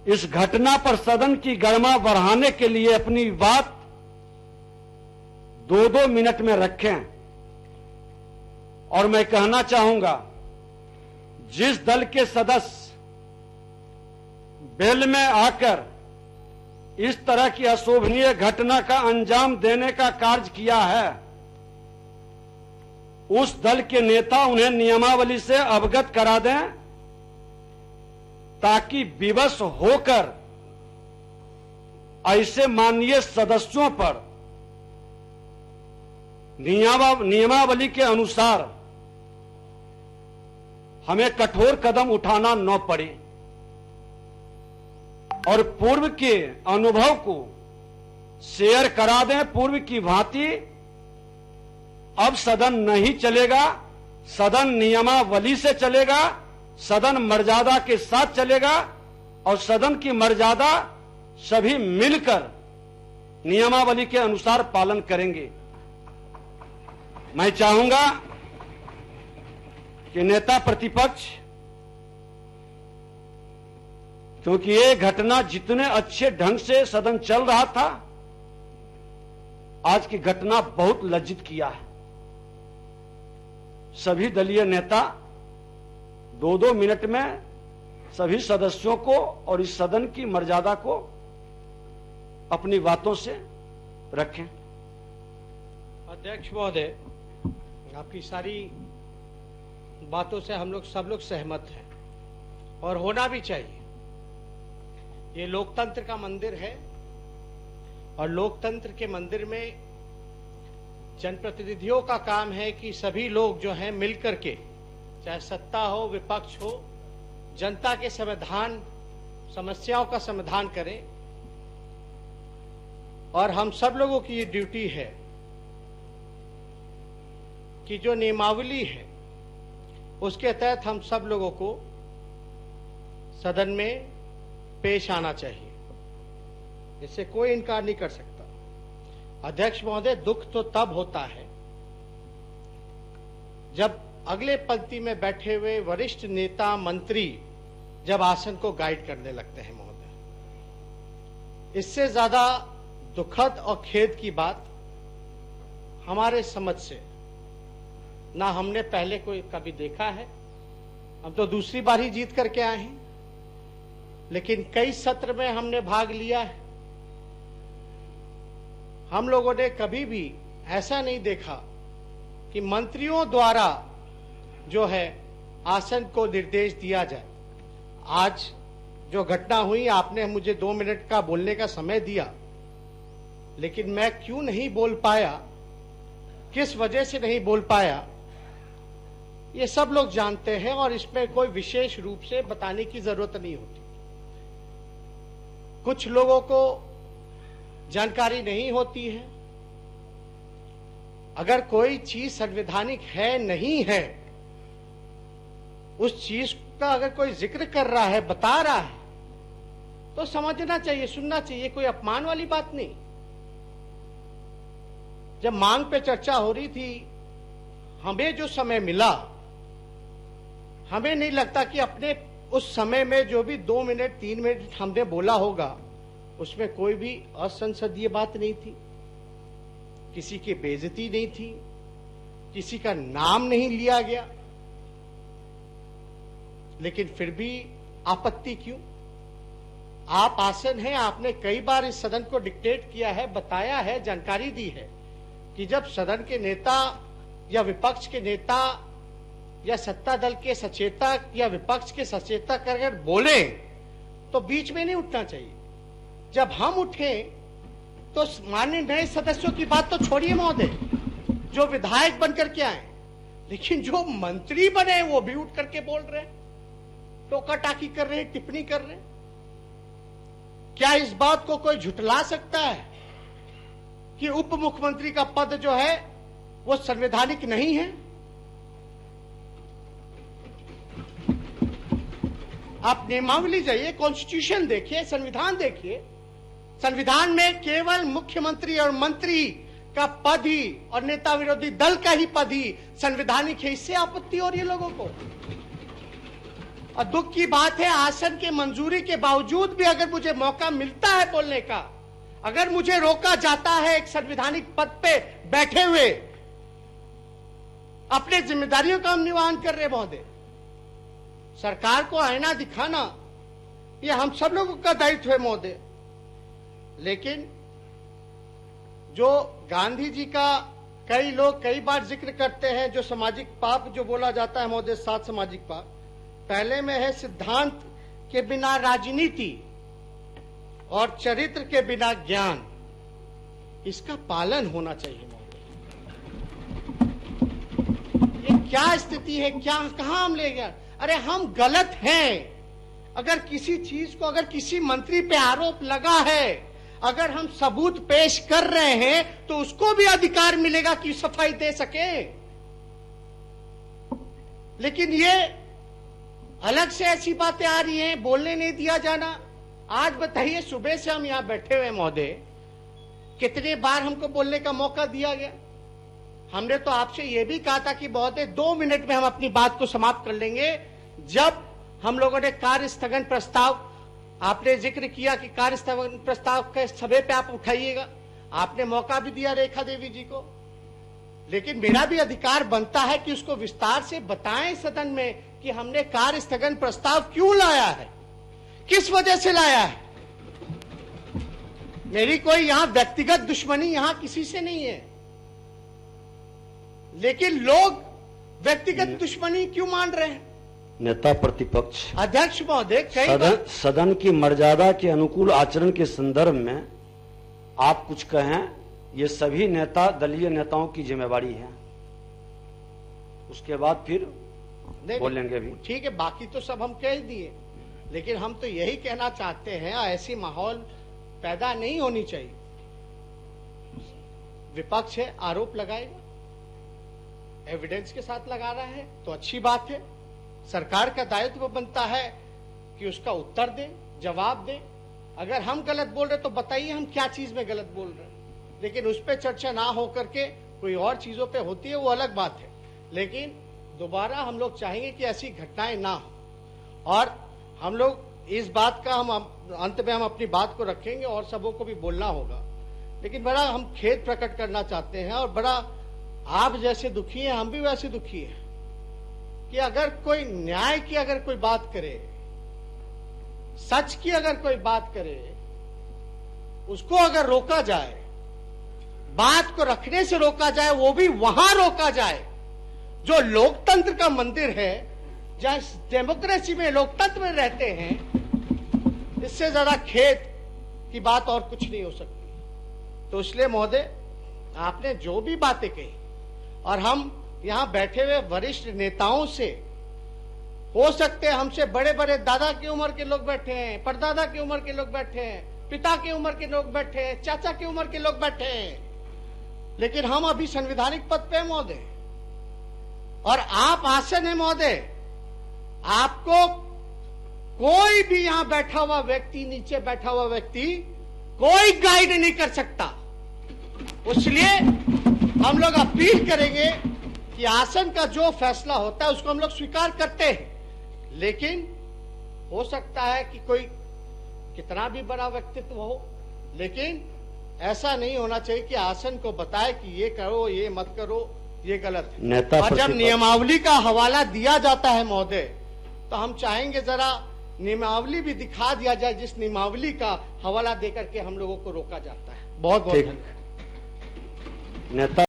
इस घटना पर सदन की गरिमा बढ़ाने के लिए अपनी बात 2-2 मिनट में रखें। और मैं कहना चाहूंगा, जिस दल के सदस्य बेल में आकर इस तरह की अशोभनीय घटना का अंजाम देने का कार्य किया है, उस दल के नेता उन्हें नियमावली से अवगत करा दें, ताकि विवश होकर ऐसे माननीय सदस्यों पर नियमावली के अनुसार हमें कठोर कदम उठाना न पड़े और पूर्व के अनुभव को शेयर करा दें। पूर्व की भांति अब सदन नहीं चलेगा, सदन नियमावली से चलेगा, सदन मर्यादा के साथ चलेगा और सदन की मर्यादा सभी मिलकर नियमावली के अनुसार पालन करेंगे। मैं चाहूंगा कि नेता प्रतिपक्ष, क्योंकि ये घटना जितने अच्छे ढंग से सदन चल रहा था, आज की घटना बहुत लज्जित किया है। सभी दलीय नेता 2-2 मिनट में सभी सदस्यों को और इस सदन की मर्यादा को अपनी बातों से रखें। अध्यक्ष महोदय, आपकी सारी बातों से हम लोग सब लोग सहमत हैं और होना भी चाहिए। ये लोकतंत्र का मंदिर है और लोकतंत्र के मंदिर में जनप्रतिनिधियों का काम है कि सभी लोग जो हैं मिलकर के, चाहे सत्ता हो विपक्ष हो, जनता के समस्याओं का समाधान करें। और हम सब लोगों की ये ड्यूटी है कि जो नियमावली है उसके तहत हम सब लोगों को सदन में पेश आना चाहिए, इससे कोई इनकार नहीं कर सकता। अध्यक्ष महोदय, दुख तो तब होता है जब अगले पंक्ति में बैठे हुए वरिष्ठ नेता मंत्री जब आसन को गाइड करने लगते हैं महोदय। इससे ज्यादा दुखद और खेद की बात हमारे समझ से ना हमने पहले कोई कभी देखा है। हम तो दूसरी बार ही जीत करके आए हैं, लेकिन कई सत्र में हमने भाग लिया है। हम लोगों ने कभी भी ऐसा नहीं देखा कि मंत्रियों द्वारा जो है आसन को निर्देश दिया जाए। आज जो घटना हुई, आपने मुझे 2 मिनट का बोलने का समय दिया, लेकिन मैं क्यों नहीं बोल पाया, किस वजह से नहीं बोल पाया, ये सब लोग जानते हैं और इसमें कोई विशेष रूप से बताने की जरूरत नहीं होती। कुछ लोगों को जानकारी नहीं होती है। अगर कोई चीज संवैधानिक है नहीं है, उस चीज का अगर कोई जिक्र कर रहा है, बता रहा है, तो समझना चाहिए, सुनना चाहिए। कोई अपमान वाली बात नहीं। जब मांग पे चर्चा हो रही थी, हमें जो समय मिला, हमें नहीं लगता कि अपने उस समय में जो भी 2 मिनट 3 मिनट हमने बोला होगा, उसमें कोई भी असंसदीय बात नहीं थी, किसी की बेइज्जती नहीं थी, किसी का नाम नहीं लिया गया। लेकिन फिर भी आपत्ति क्यों? आप आसन हैं, आपने कई बार इस सदन को डिक्टेट किया है, बताया है, जानकारी दी है कि जब सदन के नेता या विपक्ष के नेता या सत्ता दल के सचेतक या विपक्ष के सचेतक अगर बोले तो बीच में नहीं उठना चाहिए। जब हम उठे तो माननीय नए सदस्यों की बात तो छोड़िए महोदय, जो विधायक बनकर के आए, लेकिन जो मंत्री बने वो भी उठ करके बोल रहे हैं, टोका टाकी कर रहे हैं, टिप्पणी कर रहे हैं। क्या इस बात को कोई झुठला सकता है कि उप मुख्यमंत्री का पद जो है वो संवैधानिक नहीं है? आप नियमावली जाइए, कॉन्स्टिट्यूशन देखिए, संविधान देखिए। संविधान में केवल मुख्यमंत्री और मंत्री का पद ही और नेता विरोधी दल का ही पद ही संवैधानिक है। इससे आपत्ति हो रही है लोगों को। और दुख की बात है, आसन की मंजूरी के बावजूद भी अगर मुझे मौका मिलता है बोलने का, अगर मुझे रोका जाता है एक संवैधानिक पद पे बैठे हुए, अपने जिम्मेदारियों का हम निर्वहन कर रहे महोदय, सरकार को आईना दिखाना ये हम सब लोगों का दायित्व है महोदय। लेकिन जो गांधी जी का कई लोग कई बार जिक्र करते हैं, जो सामाजिक पाप जो बोला जाता है महोदय, 7 सामाजिक पाप, पहले में है सिद्धांत के बिना राजनीति और चरित्र के बिना ज्ञान, इसका पालन होना चाहिए महोदय। ये क्या स्थिति है, क्या कहां हम ले गए? अरे हम गलत हैं। अगर किसी चीज को, अगर किसी मंत्री पे आरोप लगा है, अगर हम सबूत पेश कर रहे हैं तो उसको भी अधिकार मिलेगा कि सफाई दे सके। लेकिन ये अलग से ऐसी बातें आ रही हैं, बोलने नहीं दिया जाना। आज बताइए, सुबह से हम यहां बैठे हुए महोदय, कितने बार हमको बोलने का मौका दिया गया? हमने तो आपसे यह भी कहा था कि महोदय 2 मिनट में हम अपनी बात को समाप्त कर लेंगे। जब हम लोगों ने कार्य स्थगन प्रस्ताव, आपने जिक्र किया कि कार्य स्थगन प्रस्ताव के सभा पे आप उठाइएगा, आपने मौका भी दिया रेखा देवी जी को, लेकिन मेरा भी अधिकार बनता है कि उसको विस्तार से बताएं सदन में कि हमने कार्य स्थगन प्रस्ताव क्यों लाया है, किस वजह से लाया है। मेरी कोई यहां व्यक्तिगत दुश्मनी यहां किसी से नहीं है, लेकिन लोग व्यक्तिगत दुश्मनी क्यों मान रहे हैं? नेता प्रतिपक्ष, अध्यक्ष महोदय, सदन की मर्यादा के अनुकूल आचरण के संदर्भ में आप कुछ कहें, ये सभी नेता, दलीय नेताओं की जिम्मेवारी है। उसके बाद फिर बोलेंगे भी। ठीक है, बाकी तो सब हम कह दिए, लेकिन हम तो यही कहना चाहते हैं, ऐसी माहौल पैदा नहीं होनी चाहिए। विपक्ष है, आरोप लगाएगा, एविडेंस के साथ लगा रहा है तो अच्छी बात है। सरकार का दायित्व बनता है कि उसका उत्तर दे, जवाब दे। अगर हम गलत बोल रहे तो बताइए हम क्या चीज में गलत बोल रहे हैं, लेकिन उस पर चर्चा ना हो करके कोई और चीजों पे होती है, वो अलग बात है। लेकिन दोबारा हम लोग चाहेंगे कि ऐसी घटनाएं ना हो, और हम लोग इस बात का हम अंत में हम अपनी बात को रखेंगे और सबों को भी बोलना होगा। लेकिन बड़ा हम खेद प्रकट करना चाहते हैं, और बड़ा आप जैसे दुखी हैं, हम भी वैसे दुखी हैं कि अगर कोई न्याय की अगर कोई बात करे, सच की अगर कोई बात करे, उसको अगर रोका जाए, बात को रखने से रोका जाए, वो भी वहां रोका जाए जो लोकतंत्र का मंदिर है, जहां डेमोक्रेसी में, लोकतंत्र में रहते हैं, इससे ज्यादा खेद की बात और कुछ नहीं हो सकती। तो इसलिए महोदय, आपने जो भी बातें कही, और हम यहां बैठे हुए वरिष्ठ नेताओं से, हो सकते हैं हमसे बड़े बड़े दादा की उम्र के लोग बैठे हैं, परदादा की उम्र के लोग बैठे हैं, पिता की उम्र के लोग बैठे हैं, चाचा की उम्र के लोग बैठे हैं, लेकिन हम अभी संवैधानिक पद पे हैं महोदय, और आप आसन है महोदय। आपको कोई भी यहां बैठा हुआ व्यक्ति, नीचे बैठा हुआ व्यक्ति, कोई गाइड नहीं कर सकता। इसलिए हम लोग अपील करेंगे कि आसन का जो फैसला होता है उसको हम लोग स्वीकार करते हैं, लेकिन हो सकता है कि कोई कितना भी बड़ा व्यक्तित्व हो, लेकिन ऐसा नहीं होना चाहिए कि आसन को बताए कि ये करो, ये मत करो, ये गलत है। और जब नियमावली का हवाला दिया जाता है महोदय, तो हम चाहेंगे जरा नियमावली भी दिखा दिया जाए, जिस नियमावली का हवाला देकर के हम लोगों को रोका जाता है। बहुत बहुत धन्यवाद। नेता